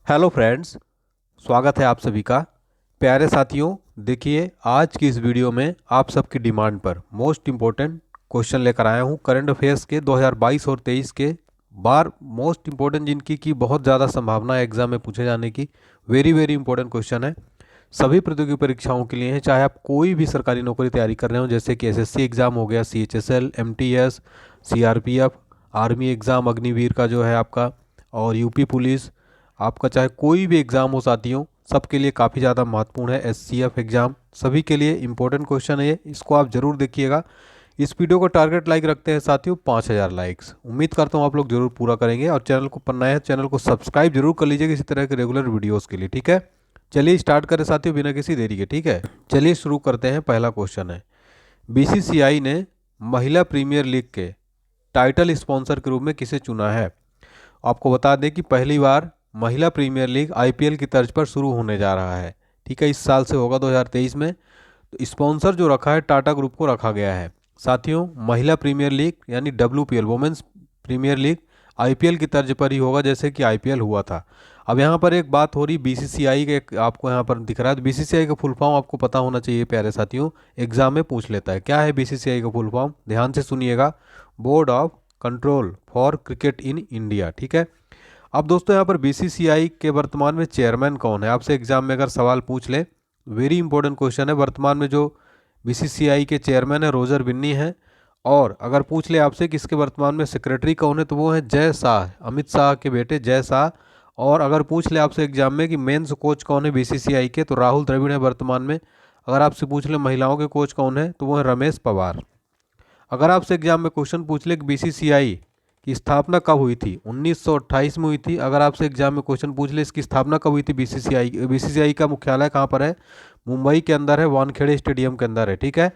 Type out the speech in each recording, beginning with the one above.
Hello friends, स्वागत है आप सभी का। प्यारे साथियों, देखिए आज की इस वीडियो में आप सबकी डिमांड पर मोस्ट इम्पोर्टेंट क्वेश्चन लेकर आया हूँ करंट अफेयर्स के 2022 और 23 के बार मोस्ट इम्पोर्टेंट जिनकी की बहुत ज़्यादा संभावना है एग्जाम में पूछे जाने की। वेरी वेरी इंपॉर्टेंट क्वेश्चन है, सभी प्रतियोगी परीक्षाओं के लिए है, चाहे आप कोई भी सरकारी नौकरी तैयारी कर रहे हो जैसे कि एसएससी एग्ज़ाम हो गया, CHSL, MTS, CRPF, army exam Agniveer का जो है आपका, और यूपी पुलिस, आपका चाहे कोई भी एग्ज़ाम हो साथियों, सबके लिए काफ़ी ज़्यादा महत्वपूर्ण है। एससीएफ एग्ज़ाम सभी के लिए इंपॉर्टेंट क्वेश्चन है ये, इसको आप ज़रूर देखिएगा। इस वीडियो को टारगेट लाइक रखते हैं साथियों 5000 लाइक्स, उम्मीद करता हूँ आप लोग जरूर पूरा करेंगे। और चैनल को पर नए हैं चैनल को सब्सक्राइब जरूर कर लीजिएगा इसी तरह के रेगुलर वीडियोज़ के लिए, ठीक है। चलिए स्टार्ट करें साथियों बिना किसी देरी के, ठीक है। चलिए शुरू करते हैं। पहला क्वेश्चन है, बीसीसीआई ने महिला प्रीमियर लीग के टाइटल स्पॉन्सर के रूप में किसे चुना है। आपको बता दें कि पहली बार महिला प्रीमियर लीग आईपीएल की तर्ज पर शुरू होने जा रहा है, ठीक है। इस साल से होगा 2023 में। तो स्पॉन्सर जो रखा है टाटा ग्रुप को रखा गया है साथियों। महिला प्रीमियर लीग यानी WPL women's premier league IPL की तर्ज पर ही होगा जैसे कि आईपीएल हुआ था। अब यहाँ पर एक बात हो रही बीसीसीआई के, आपको यहाँ पर दिख रहा है बीसीसीआई का फुल फॉर्म आपको पता होना चाहिए प्यारे साथियों, एग्जाम में पूछ लेता है। क्या है बीसीसीआई का फुल फॉर्म, ध्यान से सुनिएगा, board of control for cricket in India, ठीक है। अब दोस्तों यहाँ पर बीसीसीआई के वर्तमान में चेयरमैन कौन है, आपसे एग्जाम में अगर सवाल पूछ ले, वेरी इंपॉर्टेंट क्वेश्चन है। वर्तमान में जो बीसीसीआई के चेयरमैन है रोजर बिन्नी है। और अगर पूछ ले आपसे कि इसके वर्तमान में सेक्रेटरी कौन है, तो वो है जय शाह, अमित शाह के बेटे जय शाह। और अगर पूछ ले आपसे एग्जाम में कि मेंस कोच कौन है बीसीसीआई के, तो राहुल द्रविड़ है वर्तमान में। अगर आपसे पूछ ले महिलाओं के कोच कौन है, तो वो है रमेश पवार। अगर आपसे एग्जाम में क्वेश्चन पूछ ले कि बीसीसीआई की स्थापना कब हुई थी, 1928 में हुई थी। अगर आपसे एग्जाम में क्वेश्चन पूछ ले इसकी स्थापना कब हुई थी, बीसीसीआई का मुख्यालय कहाँ पर है, मुंबई के अंदर है, वानखेड़े स्टेडियम के अंदर है, ठीक है।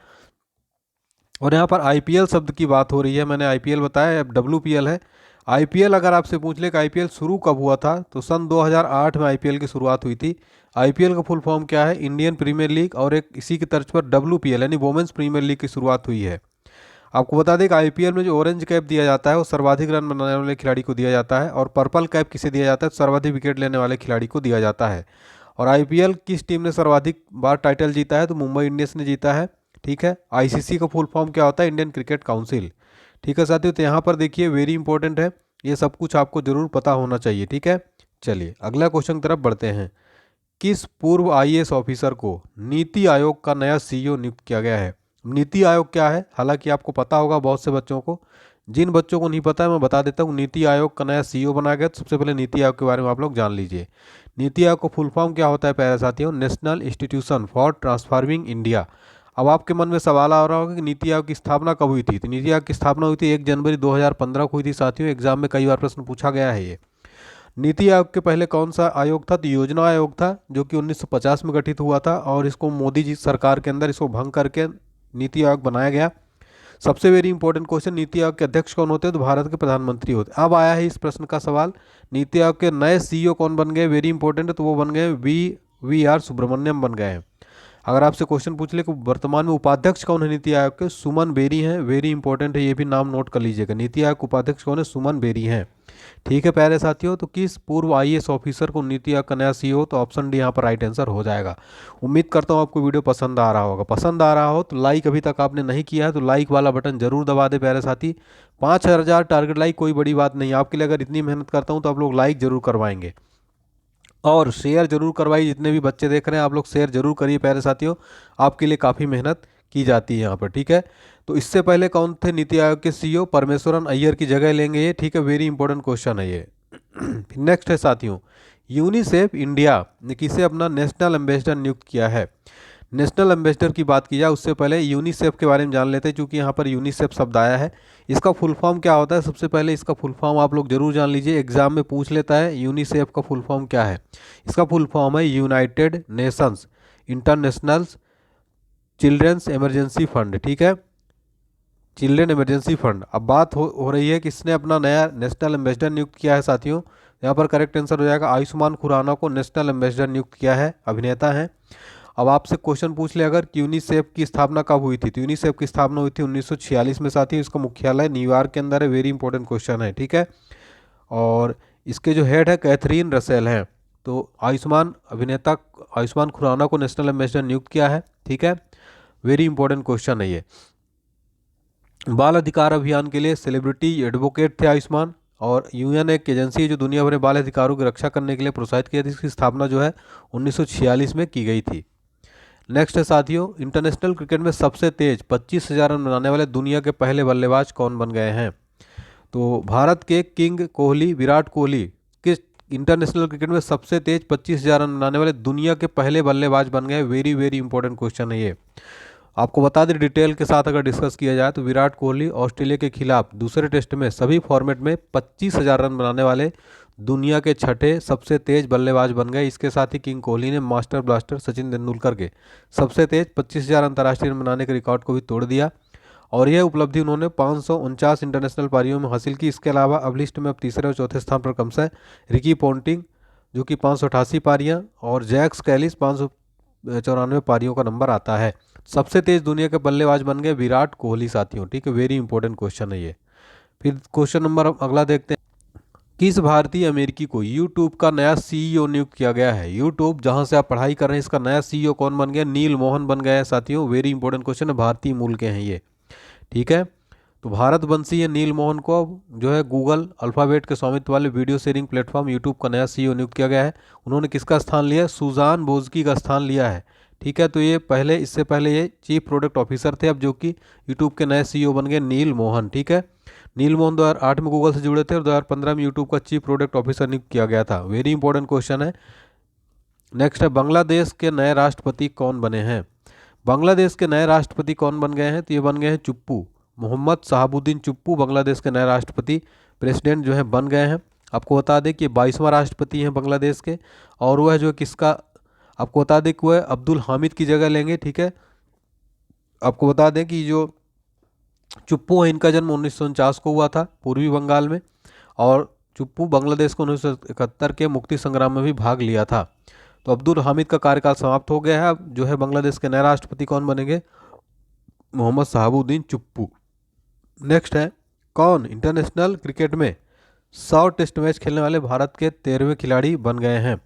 और यहाँ पर आईपीएल शब्द की बात हो रही है, मैंने आईपीएल बताया, अब डब्ल्यूपीएल है। आईपीएल अगर आपसे पूछ ले कि आईपीएल शुरू कब हुआ था, तो सन 2008 में आईपीएल की शुरुआत हुई थी। आईपीएल का फुल फॉर्म क्या है, इंडियन प्रीमियर लीग, और एक इसी की तर्ज पर डब्ल्यूपीएल यानी वुमेन्स प्रीमियर लीग की शुरुआत हुई है। आपको बता दें कि आईपीएल में जो ऑरेंज कैप दिया जाता है वो सर्वाधिक रन बनाने वाले खिलाड़ी को दिया जाता है, और पर्पल कैप किसे दिया जाता है, सर्वाधिक विकेट लेने वाले खिलाड़ी को दिया जाता है। और आईपीएल किस टीम ने सर्वाधिक बार टाइटल जीता है, तो मुंबई इंडियंस ने जीता है, ठीक है। आईसीसी का फुल फॉर्म क्या होता है, इंडियन क्रिकेट काउंसिल, ठीक है साथियों। तो यहाँ पर देखिए वेरी इंपॉर्टेंट है, ये सब कुछ आपको जरूर पता होना चाहिए, ठीक है। चलिए अगला क्वेश्चन की तरफ बढ़ते हैं। किस पूर्व आईएएस ऑफिसर को नीति आयोग का नया सीईओ नियुक्त किया गया है। नीति आयोग क्या है, हालांकि आपको पता होगा बहुत से बच्चों को, जिन बच्चों को नहीं पता है मैं बता देता हूँ। नीति आयोग का नया सीईओ बनाया गया, तो सबसे पहले नीति आयोग के बारे में आप लोग जान लीजिए। नीति आयोग का फुल फॉर्म क्या होता है प्यारे साथियों, national institution for transforming India. अब आपके मन में सवाल आ रहा होगा कि नीति आयोग की स्थापना कब हुई थी, तो नीति आयोग की स्थापना हुई थी 1 जनवरी 2015 को हुई थी साथियों। एग्जाम में कई बार प्रश्न पूछा गया है ये। नीति आयोग के पहले कौन सा आयोग था, तो योजना आयोग था, जो कि 1950 में गठित हुआ था, और इसको मोदी जी सरकार के अंदर इसको भंग करके नीति आयोग बनाया गया। सबसे very important question, NITI Aayog के अध्यक्ष कौन होते हैं, तो भारत के प्रधानमंत्री होते हैं। अब आया है इस प्रश्न का सवाल, नीति आयोग के नए सीईओ कौन बन गए, वेरी इंपॉर्टेंट है, तो वो बन गए वी आर सुब्रमण्यम बन गए हैं। अगर आपसे क्वेश्चन पूछ ले कि वर्तमान में उपाध्यक्ष कौन है नीति आयोग के, सुमन बेरी हैं, वेरी इंपॉर्टेंट है, ये भी नाम नोट कर लीजिएगा। नीति आयोग उपाध्यक्ष कौन है, सुमन बेरी हैं, ठीक है प्यारे साथियों। तो किस पूर्व आईएएस ऑफिसर को नीति आयोग का नया सीईओ, तो ऑप्शन डी यहाँ पर राइट आंसर हो जाएगा। उम्मीद करता हूँ आपको वीडियो पसंद आ रहा होगा। पसंद आ रहा हो तो लाइक अभी तक आपने नहीं किया है तो लाइक वाला बटन जरूर दबा दे प्यारे साथी। 5000 टारगेट लाइक कोई बड़ी बात नहीं है आपके लिए, अगर इतनी मेहनत करता हूँ तो आप लोग लाइक जरूर करवाएंगे, और शेयर जरूर करवाइए। जितने भी बच्चे देख रहे हैं आप लोग शेयर जरूर करिए प्यारे साथियों, आपके लिए काफ़ी मेहनत की जाती है यहाँ पर, ठीक है। तो इससे पहले कौन थे नीति आयोग के सीईओ, परमेश्वरन अय्यर की जगह लेंगे ये, ठीक है। वेरी इंपॉर्टेंट क्वेश्चन है ये। नेक्स्ट है साथियों, यूनिसेफ इंडिया ने किसे अपना नेशनल एम्बेसडर नियुक्त किया है। नेशनल एम्बेसडर की बात की जाए उससे पहले यूनिसेफ के बारे में जान लेते हैं, क्योंकि यहाँ पर यूनिसेफ शब्द आया है। इसका फुल फॉर्म क्या होता है, सबसे पहले इसका फुल फॉर्म आप लोग जरूर जान लीजिए, एग्जाम में पूछ लेता है यूनिसेफ का फुल फॉर्म क्या है। इसका फुल फॉर्म है United Nations International Children's Emergency Fund, ठीक है, चिल्ड्रन इमरजेंसी फंड। अब बात हो रही है कि इसने अपना नया नेशनल एम्बेसडर नियुक्त किया है साथियों। यहाँ पर करेक्ट आंसर हो जाएगा आयुष्मान खुराना को नेशनल एम्बेसडर नियुक्त किया है, अभिनेता हैं। अब आपसे क्वेश्चन पूछ ले अगर कि यूनिसेफ की स्थापना कब हुई थी, तो यूनिसेफ की स्थापना हुई थी 1946 में साथियों। इसका मुख्यालय न्यूयॉर्क के अंदर है, वेरी इंपॉर्टेंट क्वेश्चन है, ठीक है। और इसके जो हेड है कैथरीन रसेल हैं, तो आयुष्मान अभिनेता आयुष्मान खुराना को नेशनल एम्बेसडर नियुक्त किया है। ठीक है, वेरी इंपॉर्टेंट क्वेश्चन है ये। बाल अधिकार अभियान के लिए सेलिब्रिटी एडवोकेट थे आयुष्मान, और यूएन एक एजेंसी है जो दुनिया भर में बाल अधिकारों की रक्षा करने के लिए प्रोत्साहित किया था। इसकी स्थापना जो है 1946 में की गई थी। नेक्स्ट है साथियों, इंटरनेशनल क्रिकेट में सबसे तेज 25,000 रन बनाने वाले दुनिया के पहले बल्लेबाज कौन बन गए हैं? तो भारत के किंग कोहली, विराट कोहली किस इंटरनेशनल क्रिकेट में सबसे तेज 25,000 रन बनाने वाले दुनिया के पहले बल्लेबाज बन गए। वेरी वेरी इंपॉर्टेंट क्वेश्चन है ये। आपको बता दें डिटेल के साथ अगर डिस्कस किया जाए तो विराट कोहली ऑस्ट्रेलिया के खिलाफ दूसरे टेस्ट में सभी फॉर्मेट में 25,000 रन बनाने वाले दुनिया के छठे सबसे तेज बल्लेबाज बन गए। इसके साथ ही किंग कोहली ने मास्टर ब्लास्टर सचिन तेंदुलकर के सबसे तेज 25,000 अंतर्राष्ट्रीय रन बनाने के रिकॉर्ड को भी तोड़ दिया, और यह उपलब्धि उन्होंने 549 इंटरनेशनल पारियों में हासिल की। इसके अलावा अब लिस्ट में अब तीसरे और चौथे स्थान पर क्रमशः रिकी पोंटिंग जो कि 588 पारियां और जैक्स कैलिस 594 पारियों का नंबर आता है। सबसे तेज दुनिया के बल्लेबाज बन गए विराट कोहली साथियों। ठीक है, वेरी इंपॉर्टेंट क्वेश्चन है ये। फिर क्वेश्चन नंबर अगला देखते हैं, किस भारतीय अमेरिकी को यूट्यूब का नया सीईओ नियुक्त किया गया है? यूट्यूब जहां से आप पढ़ाई कर रहे हैं इसका नया सीईओ कौन बन गया? नील मोहन बन गया है साथियों। वेरी इंपॉर्टेंट क्वेश्चन है, भारतीय मूल के हैं ये। ठीक है, तो भारतवंशी है नील मोहन को जो है गूगल अल्फाबेट के स्वामित्व वाले वीडियो शेयरिंग प्लेटफॉर्म यूट्यूब का नया सीईओ नियुक्त किया गया है। उन्होंने किसका स्थान लिया? सुजान बोजकी का स्थान लिया है। ठीक है, तो ये इससे पहले ये चीफ प्रोडक्ट ऑफिसर थे, अब जो कि यूट्यूब के नए सीईओ बन गए नील मोहन। ठीक है, नील मोहन 2008 में गूगल से जुड़े थे और 2015 में यूट्यूब का चीफ प्रोडक्ट ऑफिसर नियुक्त किया गया था। वेरी इंपॉर्टेंट क्वेश्चन है। नेक्स्ट है, बांग्लादेश के नए राष्ट्रपति कौन बने हैं? बांग्लादेश के नए राष्ट्रपति कौन बन गए हैं? तो ये बन गए हैं चुप्पू, मोहम्मद शहाबुद्दीन चुप्पू बांग्लादेश के नए राष्ट्रपति प्रेसिडेंट जो है बन गए हैं। आपको बता दें कि 22वां राष्ट्रपति हैं बांग्लादेश के, और वह जो किसका, आपको बता दें कि वह अब्दुल हामिद की जगह लेंगे। ठीक है, आपको बता दें कि जो चुप्पू है इनका जन्म 1949 को हुआ था पूर्वी बंगाल में, और चुप्पू बांग्लादेश को 1971 के मुक्ति संग्राम में भी भाग लिया था। तो अब्दुल हामिद का कार्यकाल समाप्त हो गया है। अब जो है बांग्लादेश के नए राष्ट्रपति कौन बनेंगे? मोहम्मद शहाबुद्दीन चुप्पू। नेक्स्ट है, कौन इंटरनेशनल क्रिकेट में 100 टेस्ट मैच खेलने वाले भारत के 13वें खिलाड़ी बन गए हैं?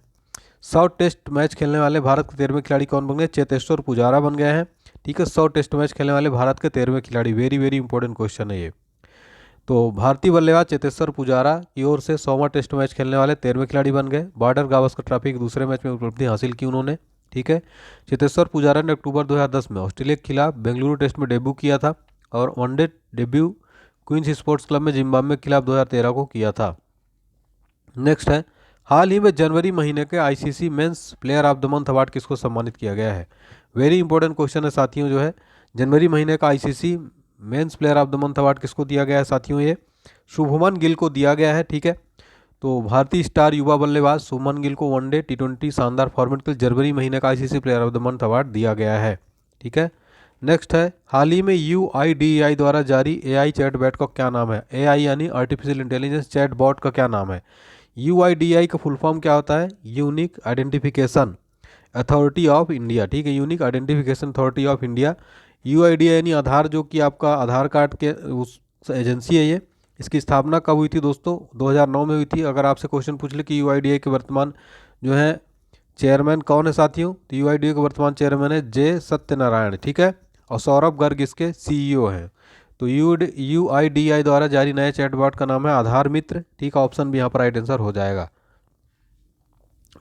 100 टेस्ट मैच खेलने वाले भारत के 13वें खिलाड़ी कौन बन गए? चेतेश्वर पुजारा बन गए हैं। ठीक है, 100 टेस्ट मैच खेलने वाले भारत के 13वें खिलाड़ी। वेरी वेरी इंपॉर्टेंट क्वेश्चन है ये। तो भारतीय बल्लेबाज चेतेश्वर पुजारा की ओर से 100वां टेस्ट मैच खेलने वाले 13वें खिलाड़ी बन गए। बॉर्डर गावस्कर ट्रॉफी के दूसरे मैच में उपलब्धि हासिल की उन्होंने। ठीक है, चेतेश्वर पुजारा ने अक्टूबर 2010 में ऑस्ट्रेलिया के खिलाफ बेंगलुरु टेस्ट में डेब्यू किया था, और one day debut Queens Sports Club में जिम्बाब्वे के खिलाफ 2013 को किया था। नेक्स्ट है, हाल ही में जनवरी महीने के ICC men's player of the month award किसको सम्मानित किया गया है? वेरी इंपॉर्टेंट क्वेश्चन है साथियों। जो है जनवरी महीने का ICC men's player of the month award किसको दिया गया है साथियों? ये शुभमन गिल को दिया गया है। ठीक है, तो भारतीय स्टार युवा बल्लेबाज शुभमन गिल को वनडे T20 शानदार फॉर्मेट के जनवरी महीने का ICC player of the month award दिया गया है। ठीक है, नेक्स्ट है, हाल ही में UIDAI द्वारा जारी AI चैटबॉट का क्या नाम है? AI यानी आर्टिफिशियल इंटेलिजेंस चैटबॉट का क्या नाम है? UIDAI का फुल फॉर्म क्या होता है? Unique identification authority of India. ठीक है, unique identification authority of India. UIDAI यानी आधार, जो कि आपका आधार कार्ड के उस एजेंसी है ये। इसकी स्थापना कब हुई थी दोस्तों? 2009 में हुई थी। अगर आपसे क्वेश्चन पूछ ले कि UIDAI के वर्तमान जो है चेयरमैन कौन है साथियों, तो UIDAI के वर्तमान चेयरमैन है J सत्यनारायण। ठीक है, और सौरभ गर्ग इसके CEO हैं। तो UIDAI द्वारा जारी नए चैटबॉट का नाम है आधार मित्र। ठीक है, ऑप्शन भी यहाँ पर राइट आंसर हो जाएगा।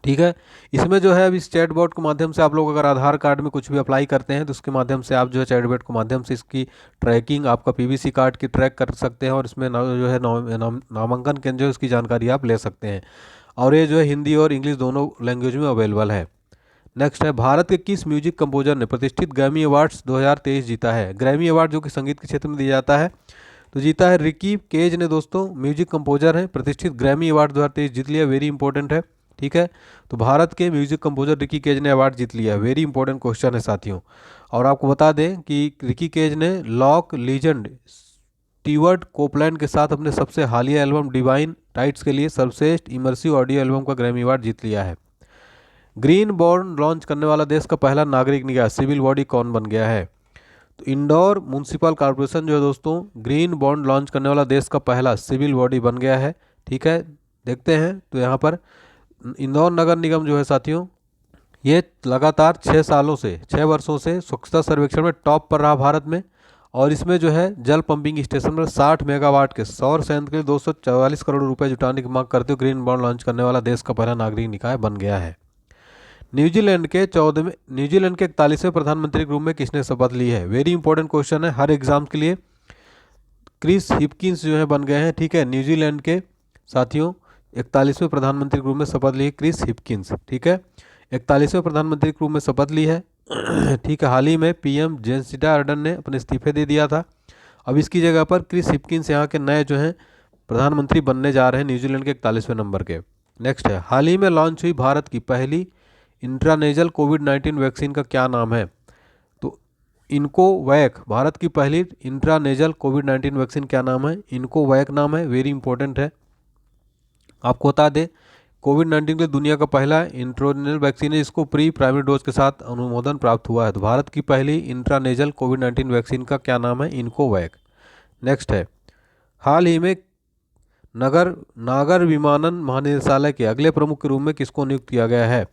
ठीक है, इसमें जो है अब इस चैटबॉट के माध्यम से आप लोग अगर आधार कार्ड में कुछ भी अप्लाई करते हैं तो उसके माध्यम से आप जो है चैटबॉट के माध्यम से इसकी ट्रैकिंग, आपका PVC कार्ड की ट्रैक कर सकते हैं, और इसमें जो है नामांकन केंद्र जो है उसकी जानकारी आप ले सकते हैं। और ये जो है हिंदी और इंग्लिश दोनों लैंग्वेज में अवेलेबल है। नेक्स्ट है, भारत के किस म्यूजिक कंपोजर ने प्रतिष्ठित ग्रैमी अवार्ड्स 2023 जीता है? ग्रैमी अवार्ड जो कि संगीत के क्षेत्र में दिया जाता है, तो जीता है रिकी केज ने दोस्तों। म्यूजिक कंपोजर हैं, प्रतिष्ठित ग्रैमी अवार्ड 2023 जीत लिया। वेरी इंपॉर्टेंट है। ठीक है, तो भारत के म्यूजिक कंपोजर रिकी केज ने अवार्ड जीत लिया। वेरी इंपॉर्टेंट क्वेश्चन है साथियों। और आपको बता दें कि रिकी केज ने लॉक लीजेंड स्टीवर्ट कोपलैंड के साथ अपने सबसे हालिया एल्बम डिवाइन राइट्स के लिए सर्वश्रेष्ठ इमर्सिव ऑडियो एल्बम का ग्रैमी अवार्ड जीत लिया है। ग्रीन बॉन्ड लॉन्च करने वाला देश का पहला नागरिक निकाय सिविल बॉडी कौन बन गया है? तो इंदौर म्यूनसिपल कॉर्पोरेशन जो है दोस्तों ग्रीन बॉन्ड लॉन्च करने वाला देश का पहला सिविल बॉडी बन गया है। ठीक है, देखते हैं तो यहाँ पर इंदौर नगर निगम जो है साथियों, ये लगातार 6 वर्षों से स्वच्छता सर्वेक्षण में टॉप पर रहा भारत में। और इसमें जो है जल पंपिंग स्टेशन पर 60 मेगावाट के सौर संयंत्र के लिए 244 करोड़ रुपए जुटाने की मांग करते हुए ग्रीन बॉन्ड लॉन्च करने वाला देश का पहला नागरिक निकाय बन गया है। न्यूजीलैंड के 41वें प्रधानमंत्री के रूप में किसने शपथ ली है? वेरी इंपॉर्टेंट क्वेश्चन है हर एग्जाम के लिए। क्रिस हिपकिंस जो है बन गए हैं, ठीक है। न्यूजीलैंड के साथियों 41वें प्रधानमंत्री के रूप में शपथ ली है क्रिस हिपकिंस, ठीक है। 41वें प्रधानमंत्री के रूप में शपथ ली है ठीक है। हाल ही में पीएम जेसिंडा अर्डन ने अपने इस्तीफे दे दिया था। अब इसकी जगह पर क्रिस हिपकिंस यहाँ के नए जो हैं प्रधानमंत्री बनने जा रहे हैं न्यूजीलैंड के 41वें नंबर के। नेक्स्ट है, हाल ही में लॉन्च हुई भारत की पहली इंट्रानेजल कोविड-19 वैक्सीन का क्या नाम है? तो इनकोवैक, भारत की पहली इंट्रानेजल कोविड-19 वैक्सीन क्या नाम है? इनकोवैक नाम है। वेरी इंपॉर्टेंट है। आपको बता दें कोविड-19 के लिए दुनिया का पहला इंट्रानेजल वैक्सीन है जिसको प्री प्राइमरी डोज के साथ अनुमोदन प्राप्त हुआ है। तो भारत की पहली इंट्रानेजल कोविड-19 वैक्सीन का क्या नाम है? इनकोवैक। नेक्स्ट है, हाल ही में नागर विमानन महानिदेशालय के अगले प्रमुख के रूप में किसको नियुक्त किया गया है?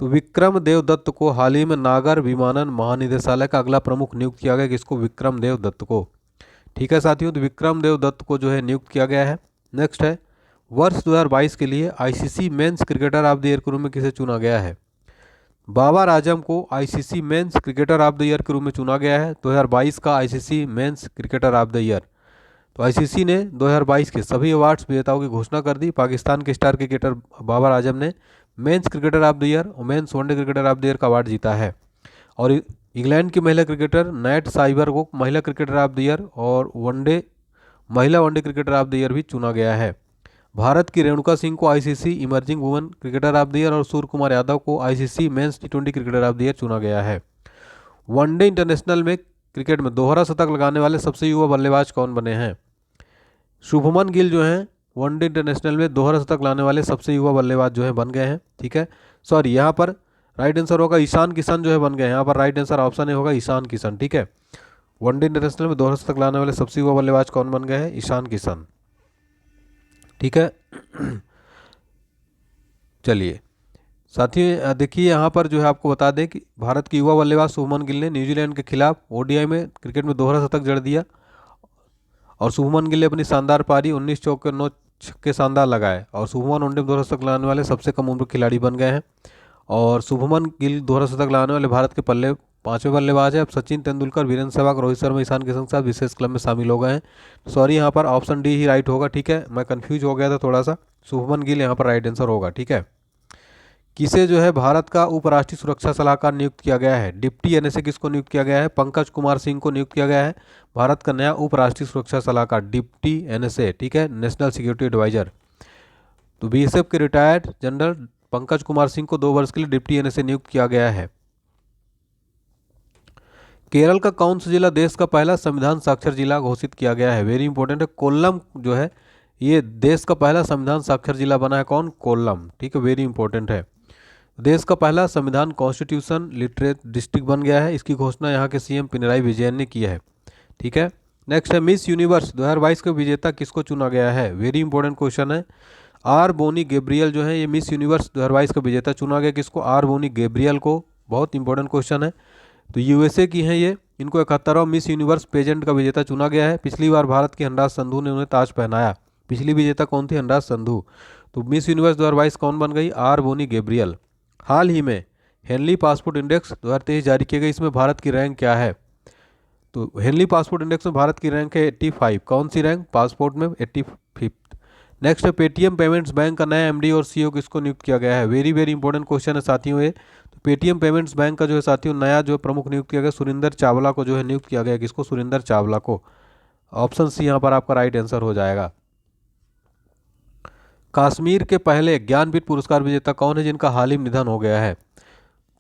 तो विक्रम देव दत्त को हाल ही में नागर विमानन महानिदेशालय का अगला प्रमुख नियुक्त किया गया। किसको? विक्रम देव दत्त को, ठीक है साथियों। तो विक्रम देव दत्त को जो है नियुक्त किया गया है। नेक्स्ट है, वर्ष 2022 के लिए ICC men's cricketer of the year के रूप में किसे चुना गया है? बाबर आजम को ICC men's cricketer of the year के रूप में चुना गया है 2022 का ICC men's cricketer of the year. तो आईसीसी ने 2022 के सभी अवार्ड्स विजेताओं की घोषणा कर दी। पाकिस्तान के स्टार क्रिकेटर बाबर आजम ने men's cricketer of the year और men's one day cricketer of the year का अवार्ड जीता है। और इंग्लैंड की महिला क्रिकेटर नेट साइबर को महिला क्रिकेटर ऑफ द ईयर और महिला one day cricketer of the year भी चुना गया है। भारत की रेणुका सिंह को ICC emerging women cricketer of the year और सूर्य कुमार यादव को ICC men's T20 cricketer of the year चुना गया है। वनडे इंटरनेशनल में क्रिकेट में दोहरा शतक लगाने वाले सबसे युवा बल्लेबाज कौन बने हैं? शुभमन गिल जो हैं वनडे इंटरनेशनल में दोहरा शतक लाने वाले सबसे युवा बल्लेबाज जो है बन गए हैं, ठीक है। सॉरी, यहाँ पर राइट आंसर होगा ईशान किशन जो है बन गए हैं। यहाँ पर राइट आंसर ऑप्शन ए होगा ईशान किशन, ठीक है। वनडे इंटरनेशनल में दोहरा शतक लाने वाले सबसे युवा बल्लेबाज कौन बन गए हैं? ईशान किशन, ठीक है। चलिए साथियों देखिए यहाँ पर जो है आपको बता दें कि भारत के युवा बल्लेबाज शुभमन गिल ने न्यूजीलैंड के खिलाफ ओडीआई में क्रिकेट में दोहरा शतक जड़ दिया। और शुभमन गिल ने अपनी शानदार पारी 19 चौके 9 छक्के शानदार लगाए और शुभमन वनडे में दोहरा शतक लाने वाले सबसे कम उम्र खिलाड़ी बन गए हैं। और शुभमन गिल दोहरा शतक लाने वाले भारत के पल्ले 5वें बल्लेबाज है। अब सचिन तेंदुलकर, वीरेंद्र सहवाग, रोहित शर्मा, ईशान किशन के साथ विशेष क्लब में शामिल हो गए हैं। सॉरी, यहाँ पर ऑप्शन डी ही राइट होगा, ठीक है। मैं कंफ्यूज हो गया था थोड़ा सा। शुभमन गिल यहाँ पर राइट आंसर होगा, ठीक है। किसे जो है भारत का उपराष्ट्रीय सुरक्षा सलाहकार नियुक्त किया गया है? डिप्टी एनएसए किसको नियुक्त किया गया है? पंकज कुमार सिंह को नियुक्त किया गया है भारत का नया उपराष्ट्रीय सुरक्षा सलाहकार, डिप्टी एनएसए, ठीक है, नेशनल सिक्योरिटी एडवाइजर। तो बीएसएफ के रिटायर्ड जनरल पंकज कुमार सिंह को 2 वर्ष के लिए डिप्टी एनएसए नियुक्त किया गया है। केरल का कौन सा जिला देश का पहला संविधान साक्षर जिला घोषित किया गया है? वेरी इंपॉर्टेंट है। कोल्लम जो है ये देश का पहला संविधान साक्षर जिला बना है। कौन? कोल्लम, ठीक है, वेरी इंपॉर्टेंट है। देश का पहला संविधान कॉन्स्टिट्यूशन लिटरेट डिस्ट्रिक्ट बन गया है। इसकी घोषणा यहाँ के सीएम पिनराई विजयन ने की है, ठीक है। नेक्स्ट है, मिस यूनिवर्स 2022 के विजेता किसको चुना गया है? वेरी इंपॉर्टेंट क्वेश्चन है। आर बोनी गैब्रियल जो है ये मिस यूनिवर्स 2022 का विजेता चुना गया। किसको? आर बोनी गैब्रियल को। बहुत इंपॉर्टेंट क्वेश्चन है। तो यूएसए की हैं ये। इनको 71वां मिस यूनिवर्स पेजेंट का विजेता चुना गया है। पिछली बार भारत की हंसराज संधू ने उन्हें ताज पहनाया। पिछली विजेता कौन थी? हंसराज संधू। तो मिस यूनिवर्स 2022 कौन बन गई? Are bony Gabriel. हाल ही में हेनली पासपोर्ट इंडेक्स 2023 जारी किए गए, इसमें भारत की रैंक क्या है? तो हेनली पासपोर्ट इंडेक्स में भारत की रैंक है 85। कौन सी रैंक? पासपोर्ट में 85। नेक्स्ट है, पेटीएम पेमेंट्स बैंक का नया एमडी और सीईओ किसको नियुक्त किया गया है? वेरी वेरी इंपॉर्टेंट क्वेश्चन है साथियों ये। तो पेटीएम पेमेंट्स बैंक का जो है साथियों नया जो प्रमुख नियुक्त किया गया सुरिंदर चावला को जो है नियुक्त किया गया। किसको? सुरिंदर चावला को। ऑप्शन सी यहाँ पर आपका राइट आंसर हो जाएगा। कश्मीर के पहले ज्ञानपीठ पुरस्कार विजेता कौन है जिनका हाल ही में निधन हो गया है?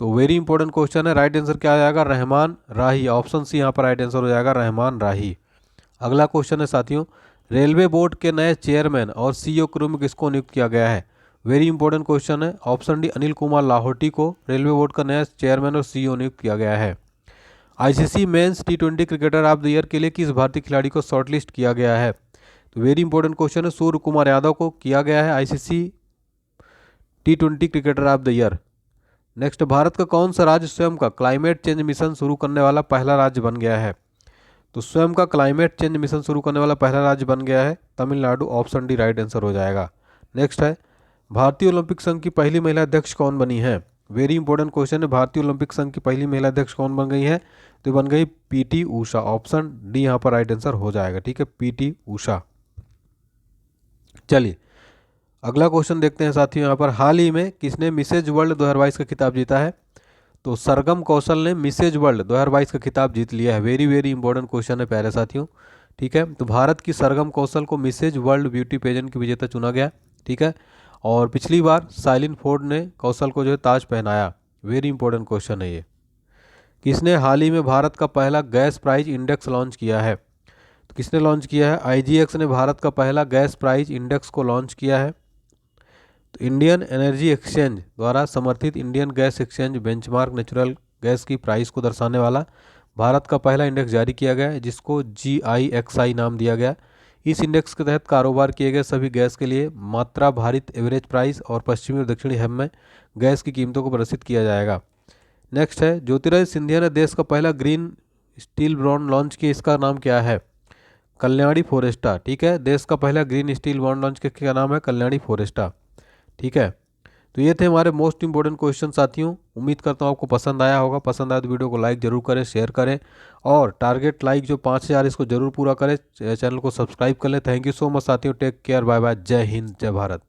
तो वेरी इंपॉर्टेंट क्वेश्चन है। राइट आंसर क्या आ जाएगा? रहमान राही। ऑप्शन सी यहाँ पर राइट आंसर हो जाएगा, रहमान राही। अगला क्वेश्चन है साथियों, रेलवे बोर्ड के नए चेयरमैन और सीईओ के रूप में किसको नियुक्त किया गया है? वेरी इंपॉर्टेंट क्वेश्चन है। ऑप्शन डी अनिल कुमार लाहौटी को रेलवे बोर्ड का नया चेयरमैन और सीईओ नियुक्त किया गया है। ICC men's T20 cricketer of the year के लिए किस भारतीय खिलाड़ी को शॉर्टलिस्ट किया गया है? तो वेरी इंपॉर्टेंट क्वेश्चन है। सूर्य कुमार यादव को किया गया है ICC T20 cricketer of the year. Next, Bharat का कौन सा राज्य स्वयं का क्लाइमेट चेंज मिशन शुरू करने वाला पहला राज्य बन गया है? तो स्वयं का क्लाइमेट चेंज मिशन शुरू करने वाला पहला राज्य बन गया है Tamil Nadu. Option D right answer हो जाएगा। नेक्स्ट है, भारतीय ओलंपिक संघ की पहली महिला अध्यक्ष कौन बनी है? वेरी इंपॉर्टेंट क्वेश्चन है। भारतीय ओलंपिक संघ की पहली महिला अध्यक्ष कौन बन गई है? तो बन गई पीटी उषा। ऑप्शन डी यहाँ पर राइट आंसर हो जाएगा। ठीक है, पीटी उषा। चलिए अगला क्वेश्चन देखते हैं साथियों। यहाँ पर हाल ही में किसने मिसेज वर्ल्ड 2022 का खिताब जीता है? तो सरगम कौशल ने मिसेज वर्ल्ड 2022 का खिताब जीत लिया है। वेरी वेरी इंपॉर्टेंट क्वेश्चन है प्यारे साथियों। ठीक है, तो भारत की सरगम कौशल को मिसेज वर्ल्ड ब्यूटी पेजेंट की विजेता चुना गया। ठीक है, और पिछली बार साइलिन फोर्ड ने कौशल को जो है ताज पहनाया। वेरी इंपॉर्टेंट क्वेश्चन है ये। किसने हाल ही में भारत का पहला गैस प्राइस इंडेक्स लॉन्च किया है? तो किसने लॉन्च किया है? आईजीएक्स ने भारत का पहला गैस प्राइस इंडेक्स को लॉन्च किया है। तो इंडियन एनर्जी एक्सचेंज द्वारा समर्थित Indian gas exchange benchmark natural gas की प्राइस को दर्शाने वाला भारत का पहला इंडेक्स जारी किया गया है, जिसको GIXI नाम दिया गया। इस इंडेक्स के तहत कारोबार किए गए सभी गैस के लिए मात्रा भारित एवरेज प्राइस और पश्चिमी और दक्षिणी हिम में गैस की कीमतों को प्रदर्शित किया जाएगा। नेक्स्ट है, ज्योतिरादित्य सिंधिया ने देश का पहला ग्रीन स्टील बॉन्ड लॉन्च किया, इसका नाम क्या है? कल्याणी फोरेस्टा। ठीक है, देश का पहला ग्रीन स्टील बॉन्ड लॉन्च किया, क्या नाम है? कल्याणी फोरेस्टा। ठीक है, तो ये थे हमारे मोस्ट इंपॉर्टेंट क्वेश्चन साथियों। उम्मीद करता हूँ आपको पसंद आया होगा। पसंद आया तो वीडियो को लाइक जरूर करें, शेयर करें, और टारगेट लाइक जो 5000 इसको जरूर पूरा करें। चैनल को सब्सक्राइब कर लें। थैंक यू सो मच साथियों। टेक केयर, बाय बाय, जय हिंद, जय भारत।